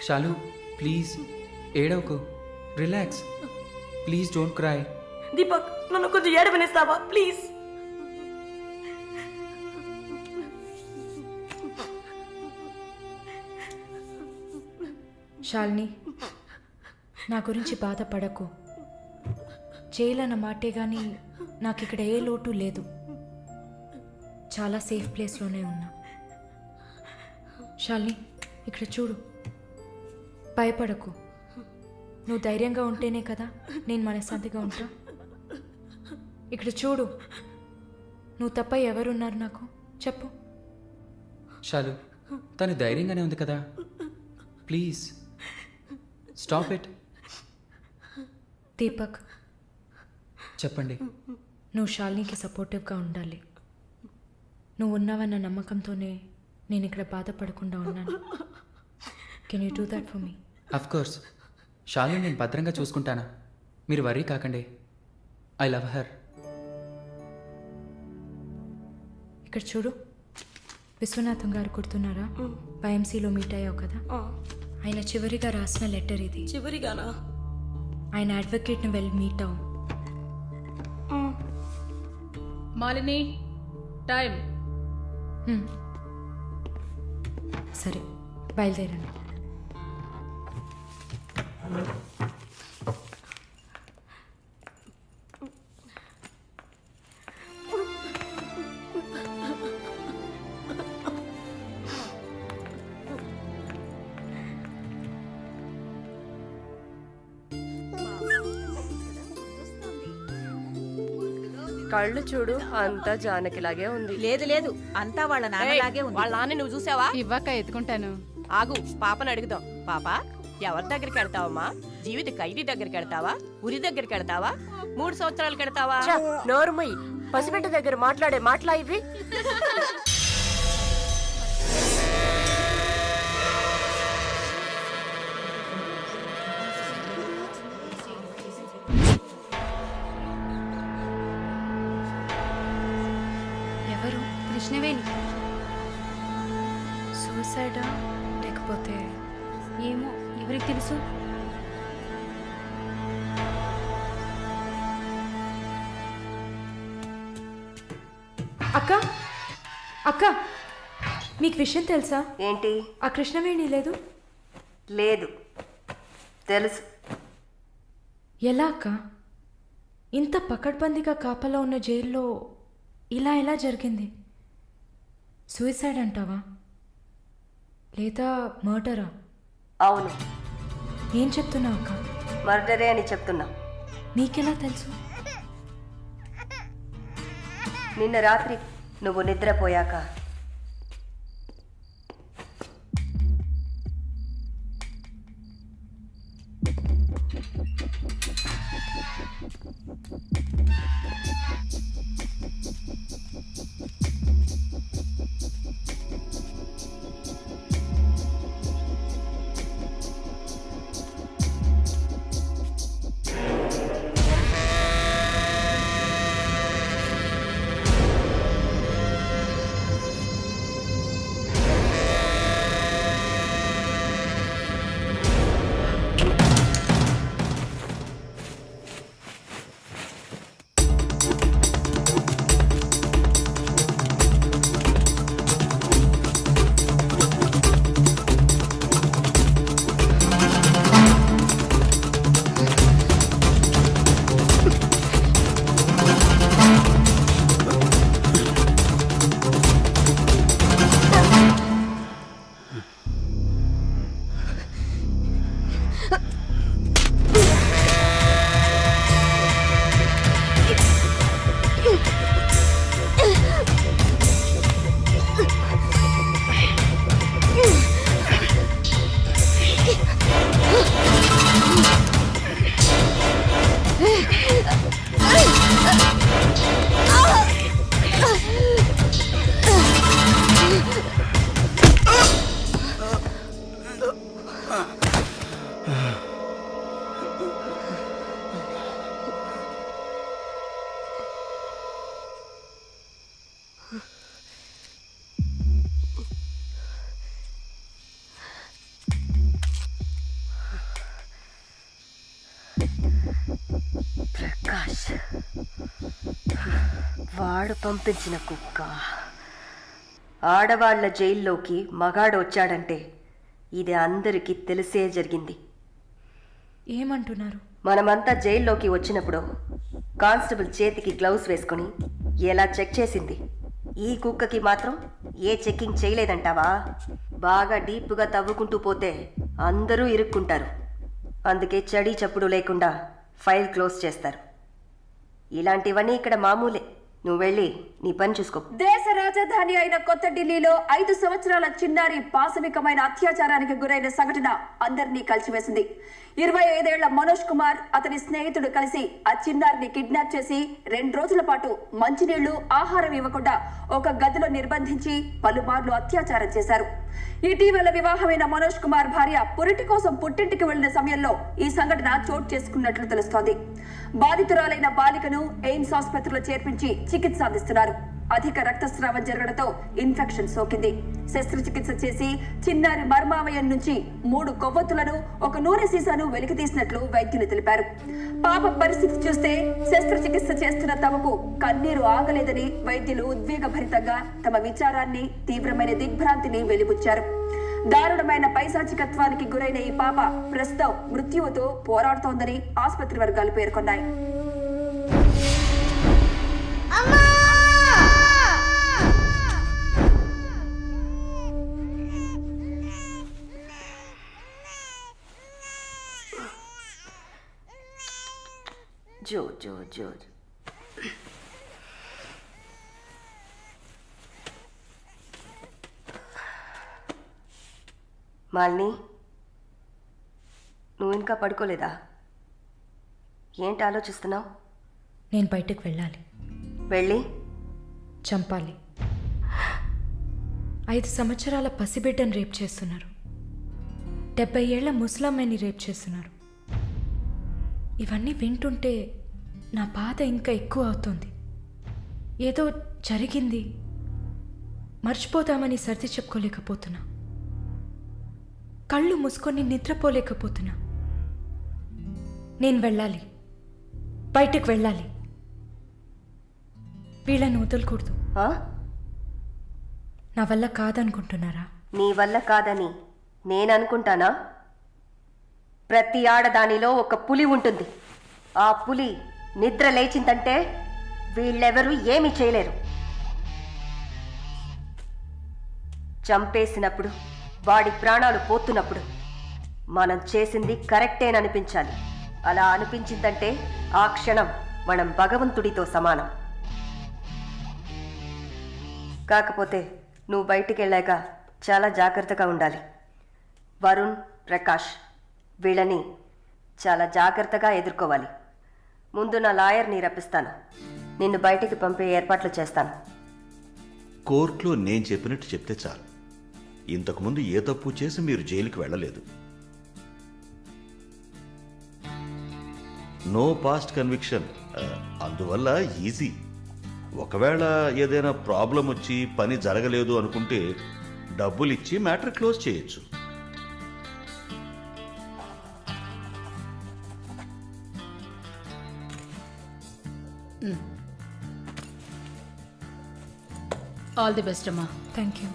షాలు please ఏడవకు, relax, please don't cry. Deepak, నన్ను కొంచెం ఏడవనిస్తావా ప్లీజ్? శాలిని, నా గురించి బాధపడకు. జైలు అన్న మాటే కానీ నాకు ఇక్కడ ఏ లోటు లేదు. చాలా సేఫ్ ప్లేస్లోనే ఉన్నా. శాలిని, ఇక్కడ చూడు, భయపడకు. నువ్వు ధైర్యంగా ఉంటేనే కదా నేను మనశ్శాంతిగా ఉంటా. ఇక్కడ చూడు, నువ్వు తప్ప ఎవరున్నారు నాకు చెప్పు. షాలు తను ధైర్యంగానే ఉంది కదా, ప్లీజ్ స్టాప్ ఇట్. దీపక్, చెప్పండి. నువ్వు శాలినికి సపోర్టివ్గా ఉండాలి. నువ్వు ఉన్నావన్న నమ్మకంతోనే నేను ఇక్కడ బాధపడకుండా ఉన్నాను. Can you do that for me? Of course, Shalu నేను భద్రంగా చూసుకుంటానా, మీరు వర్రీ కాకండి. I love her. ఇక్కడ చూడు, విశ్వనాథం గారు గుర్తున్నారా? వైఎంసీలో మీట్ అయ్యావు కదా, ఆయన చివరిగా రాసిన లెటర్ ఇది. చివరిగానా? ఆయన అడ్వకేట్ని వెళ్ళి మీట్ అవ్వు. మాలిని, టైం. సరే, బయలుదేరండి. కళ్ళు చూడు, అంతా జానకిలాగే ఉంది. లేదు లేదు, అంతా వాళ్ళ నాన్నలాగే ఉంది. వాళ్ళ నాన్న నువ్వు చూసావా? ఇవ్వక ఎత్తుకుంటాను. ఆగు, పాపను అడుగుదాం. పాప, ఎవరి దగ్గరికి వెళ్తావమ్మా? జీవిత ఖైదీ దగ్గరికి వెళ్తావా? ఉరి దగ్గరికి వెళ్తావా? 3 సంవత్సరాలు కడతావా? నోరుమయ్యి, పసిబిడ్డ దగ్గర మాట్లాడే మాటలా ఇవి? ఎవరు? కృష్ణవేణి. సూసైడా లేకపోతే? ఏమో, ఎవరికి తెలుసు? అక్క, అక్క, మీకు విషయం తెలుసా? ఏంటి? ఆ కృష్ణవేణి లేదు. లేదు, తెలుసు. ఎలా అక్క? ఇంత పకడ్బందీగా కాపలా ఉన్న జైల్లో ఇలా ఎలా జరిగింది? సూసైడ్ అంటావా లేదా మర్డరా? అవును, ఏం చెప్తున్నావు అక్క? మర్డరే అని చెప్తున్నా. నీకెలా తెలుసు? నిన్న రాత్రి నువ్వు నిద్రపోయాక వాడు పంపించిన కుక్క. ఆడవాళ్ల జైల్లోకి మగాడు వచ్చాడంటే ఇది అందరికీ తెలిసే జరిగింది. ఏమంటున్నారు? మనమంతా జైల్లోకి వచ్చినప్పుడు కానిస్టేబుల్ చేతికి గ్లౌస్ వేసుకుని ఎలా చెక్ చేసింది, ఈ కుక్కకి మాత్రం ఏ చెక్కింగ్ చేయలేదంటావా? బాగా డీప్గా తవ్వుకుంటూ పోతే అందరూ ఇరుక్కుంటారు. అందుకే చడి చప్పుడు లేకుండా ఫైల్ క్లోజ్ చేస్తారు. ఇలాంటివన్నీ ఇక్కడ మామూలే. నువ్వు వెళ్ళి నీ పని చూసుకో. దేశ రాజధాని అయిన కొత్త ఢిల్లీలో 5 సంవత్సరాల చిన్నారి పాశవికమైన అత్యాచారానికి గురైన సంఘటన అందరినీ కలిసివేసింది. 25 ఏళ్ల మనోజ్ కుమార్ అతని స్నేహితుడు కలిసి ఆ చిన్నారిని కిడ్నాప్ చేసి 2 రోజుల పాటు మంచినీళ్లు, ఆహారం ఇవ్వకుండా ఒక గదిలో నిర్బంధించి పలుమార్లు అత్యాచారం చేశారు. ఇటీవల వివాహమైన మనోజ్ కుమార్ భార్య పురిటి కోసం పుట్టింటికి వెళ్లిన సమయంలో ఈ సంఘటన చోటు చేసుకున్నట్లు తెలుస్తోంది. బాధితురాలైన బాలికను ఎయిమ్స్ ఆసుపత్రిలో చేర్పించి చికిత్స అందిస్తున్నారు. అధిక రక్తస్రావం జరగడంతో ఇన్ఫెక్షన్ సోకింది. శస్త్రచికిత్స చేసి చిన్నారి మర్మావయం నుంచి 3 కొవ్వొత్తులను, ఒక నూనె సీసాను వెలికితీసినట్లు వైద్యులు తెలిపారు. పాప పరిస్థితి చూస్తే శస్త్రచికిత్స చేస్తున్న తమకు కన్నీరు ఆగలేదని వైద్యులు ఉద్వేగభరితంగా తమ విచారాన్ని, తీవ్రమైన దిగ్భ్రాంతిని వెలిబుచ్చారు. దారుణమైన పైశాచికత్వానికి గురైన ఈ పాప ప్రస్తుతం మృత్యువుతో పోరాడుతోందని ఆసుపత్రి వర్గాలు పేర్కొన్నాయి. జో జో జో మాలిని, నువ్వు ఇంకా పడుకోలేదా? ఏంటి ఆలోచిస్తున్నావు? నేను బయటకు వెళ్ళాలి. వెళ్ళి చంపాలి. 5 సంవత్సరాల పసిబిడ్డను రేప్ చేస్తున్నారు. 70 ఏళ్ల ముసలమ్మని రేప్ చేస్తున్నారు. ఇవన్నీ వింటుంటే నా బాధ ఇంకా ఎక్కువ అవుతుంది. ఏదో జరిగింది, మర్చిపోతామని సర్ది చెప్పుకోలేకపోతున్నా. కళ్ళు మూసుకొని నిద్రపోలేకపోతున్నా. నేను వెళ్ళాలి, బయటకు వెళ్ళాలి. వీళ్ళని వదలకూడదు. ఆ? నా వల్ల కాదనుకుంటున్నారా? నీ వల్ల కాదని నేననుకుంటానా? ప్రతి ఆడదానిలో ఒక పులి ఉంటుంది. ఆ పులి నిద్ర లేచిందంటే వీళ్ళెవరూ ఏమీ చేయలేరు. చంపేసినప్పుడు, వాడి ప్రాణాలు పోతున్నప్పుడు మనం చేసింది కరెక్టేననిపించాలి. అలా అనిపించిందంటే ఆ క్షణం మనం భగవంతుడితో సమానం. కాకపోతే నువ్వు బయటికి వెళ్ళాక చాలా జాగ్రత్తగా ఉండాలి. వరుణ్, ప్రకాష్ వీళ్ళని చాలా జాగ్రత్తగా ఎదుర్కోవాలి. ముందు నా లాయర్ని రప్పిస్తాను. నిన్ను బయటికి పంపే ఏర్పాట్లు చేస్తాను. కోర్టులో నేను చెప్పినట్టు చెప్తే చాలు. ఇంతకుముందు ఏ తప్పు చేసి మీరు జైలుకి వెళ్ళలేదు. నో పాస్ట్ కన్విక్షన్, అందువల్ల ఈజీ. ఒకవేళ ఏదైనా ప్రాబ్లం వచ్చి పని జరగలేదు అనుకుంటే డబ్బులు ఇచ్చి మ్యాటర్ క్లోజ్ చేయొచ్చు. ఆల్ ది బెస్ట్ అమ్మా. Thank you.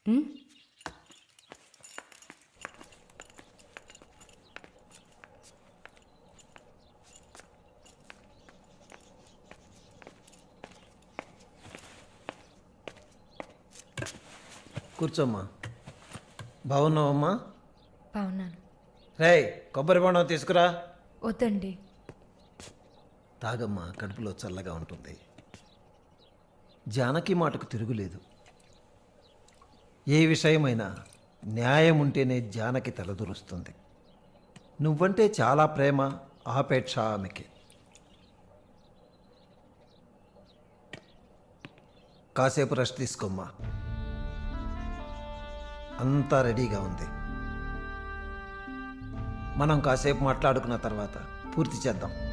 ఉమ్? కూర్చోమ్మా. బాగున్నావమ్మా? బాగున్నాను. రేయ్, కొబ్బరి బొండం తీసుకురా. వద్దండి. తాగమ్మా, కడుపులో చల్లగా ఉంటుంది. జానకి మాటకు తిరుగులేదు. ఏ విషయమైనా న్యాయం ఉంటేనే జానకి తలదూరుస్తుంది. నువ్వంటే చాలా ప్రేమ, ఆపేక్ష ఆమెకి. కాసేపు రెస్ట్ తీసుకోమ్మా. అంతా రెడీగా ఉంది. మనం కాసేపు మాట్లాడుకున్న తర్వాత పూర్తి చేద్దాం.